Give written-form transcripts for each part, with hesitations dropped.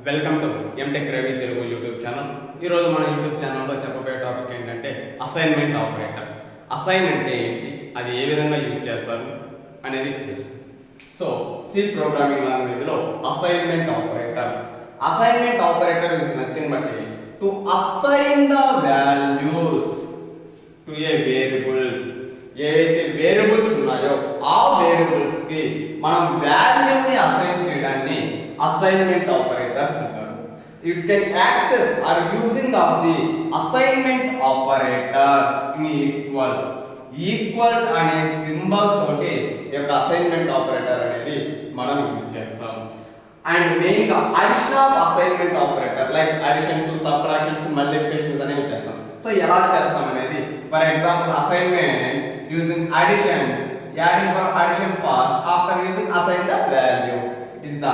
Welcome to MTech Ravi Telugu YouTube channel. ఈరోజు మన YouTube ఛానల్లో చెప్పబోయే టాపిక్ ఏంటంటే అసైన్మెంట్ ఆపరేటర్స్. అసైన్ అంటే ఏంటి, అది ఏ విధంగా యూజ్ చేస్తారు అనేది తెలుసు. సో సి ప్రోగ్రామింగ్ లాంగ్వేజ్లో assignment operators. Assignment operator is nothing but to assign the values to a variables. ఏవైతే వేరియబుల్స్ ఉన్నాయో ఆ వేరియబుల్స్ కి మనం వాల్యూని అసైన్ చేయడాన్ని అసైన్మెంట్ ఆపరేటర్స్ అంటారు. You can access or using of the assignment operators in equal అనే సింబల్ తోటి ఈ యొక్క అసైన్మెంట్ ఆపరేటర్ అనేది మనం యూజ్ చేస్తాం. అండ్ మెయిన్ గా addition of assignment operator like additions, subtractions, multiplications అనేవి చేస్తాం. సో ఎలా చేస్తాం అనేది, for example assignment using additions, adding for addition first after using assign the value, it is the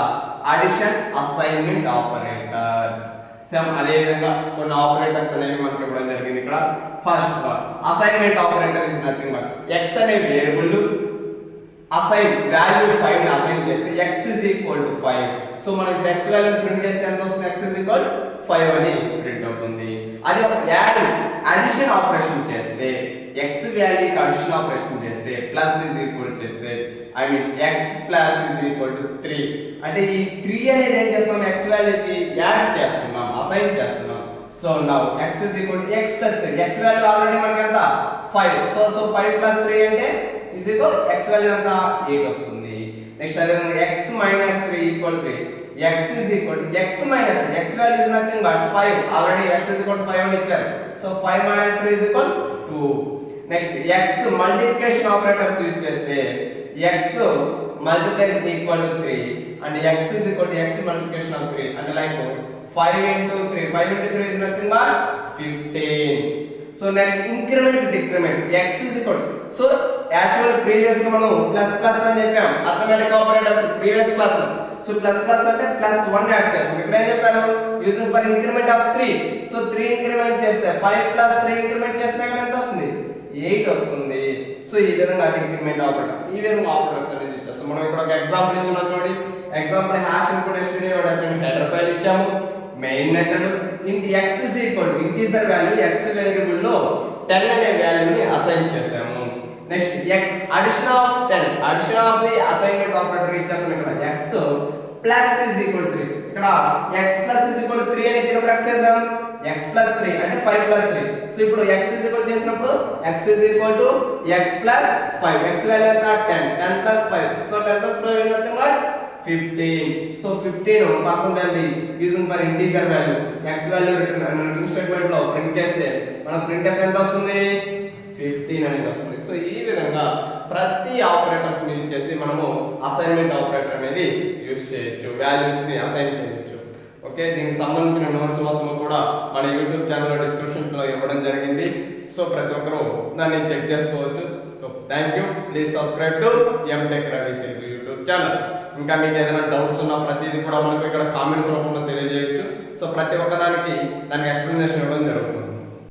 addition assignment operators. Same అదే విధంగా కొన్ని operators అనేవి మనకి ఇవ్వడం జరిగింది. ఇక్కడ first assignment operator is nothing but x అనే వేరియబుల్ అసైన్ వాల్యూ 5 ని అసైన్ చేస్తే x is equal to 5. So మనం x వాల్యూ ప్రింట్ చేస్తే ఎంత వస్తుంది, x is equal to 5 అని ప్రింట్ అవుతుంది. అదే ఒక యాడింగ్ అడిషన్ ఆపరేషన్ చేస్తే x వాల్యూకి అడిషన్ ఆపరేషన్ చేస్తే ప్లస్ ఇస్ ఈక్వల్ చేస్తే x plus is equal to 3. అంటే ఈ 3 అనేది ఏం చేస్తున్నాం, x వాల్యూకి యాడ్ చేస్తున్నాం, అసైన్ చేస్తున్నాం. So now x is equal to x plus 3. x value already మనకి ఎంత 5. సో 5 ప్లస్ 3 అంటే ఇస్ ఈక్వల్ x వాల్యూ ఎంత 8 వస్తుంది. నెక్స్ట్ అదే x minus 3 equal 3. x is equal to x minus 3. x value is nothing but 5. Already x is equal to 5 అని ఇచ్చారు. So 5 minus 3 is equal to 2. Next x multiplication operators use చేస్తే x multiply equal to 3 and x is equal to x multiplication of 3 and like 5 into 3. 5 into 3 is nothing but 15. So next increment decrement x is equal to, so actual previous గా మనం plus plus అని చెప్పాం arithmetic operators previous class. So plus plus అంటే plus 1 add చేస్తాం. ఇక్కడ ఏం చెప్పారు, using for increment of 3. So 3 increment చేస్తే 5 ప్లస్ 3 ఇంక్రిమెంట్ చేస్తే ఇక్కడ ఎంత వస్తుంది, 8 వస్తుంది. సో ఈ విధంగా ఇంక్రిమెంట్ ఆపరేటర్, ఈ విధంగా ఆపరేటర్స్ అనేది ఇచ్చేస్తాం. మనం ఇక్కడ ఒక ఎగ్జాంపుల్ ఇచ్చున్నాం చూడండి. Example hash input studio header file ఇచ్చాము. మెయిన్ మెథడ్ ఇంట్ x is equal to integer value x variable లో 10 అనే వాల్యూని అసైన్ చేసాము. Next x addition of 10, addition of the assignment operator ఇచ్చేసాం. ఇక్కడ x plus is equal to 3. ఇక్కడ x plus is equal to 3 అని ఇచ్చినప్పుడు x చేసాం x ప్లస్ 3 అంటే 5 ప్లస్ 3. సో ఇప్పుడు x ఇస్ ఈక్వల్ చేసినప్పుడు x is equal to x plus 5. x value ఎంత 10 ప్లస్ 5. సో 10 ప్లస్ 5 ఎంత అంటే 15. So 15 percentage using for integer value x value return statement లో ప్రింట్ చేస్తే మనకు ప్రింట్ ఎఫ్ ఎంత వస్తుంది, 15 అనేది వస్తుంది. సో ఈ విధంగా ప్రతి ఆపరేటర్స్ ని యూజ్ చేసి మనము అసైన్మెంట్ ఆపరేటర్ అనేది యూజ్ చేయొచ్చు, వాల్యూస్ ని అసైన్ చేయొచ్చు. ఓకే, దీనికి సంబంధించిన నోట్స్ మొత్తం కూడా మన యూట్యూబ్ ఛానల్లో డిస్క్రిప్షన్ లో ఇవ్వడం జరిగింది. సో ప్రతి ఒక్కరూ దాన్ని చెక్ చేసుకోవచ్చు. So thank you. Please subscribe to MTech Ravi Telugu YouTube channel. ఇంకా మీకు ఏదైనా డౌట్స్ ఉన్నా ప్రతిదీ కూడా మనకు ఇక్కడ కామెంట్స్ రూపంలో తెలియజేయచ్చు. సో ప్రతి ఒక్కదానికి దానికి ఎక్స్ప్లెనేషన్ ఇవ్వడం జరుగుతుంది.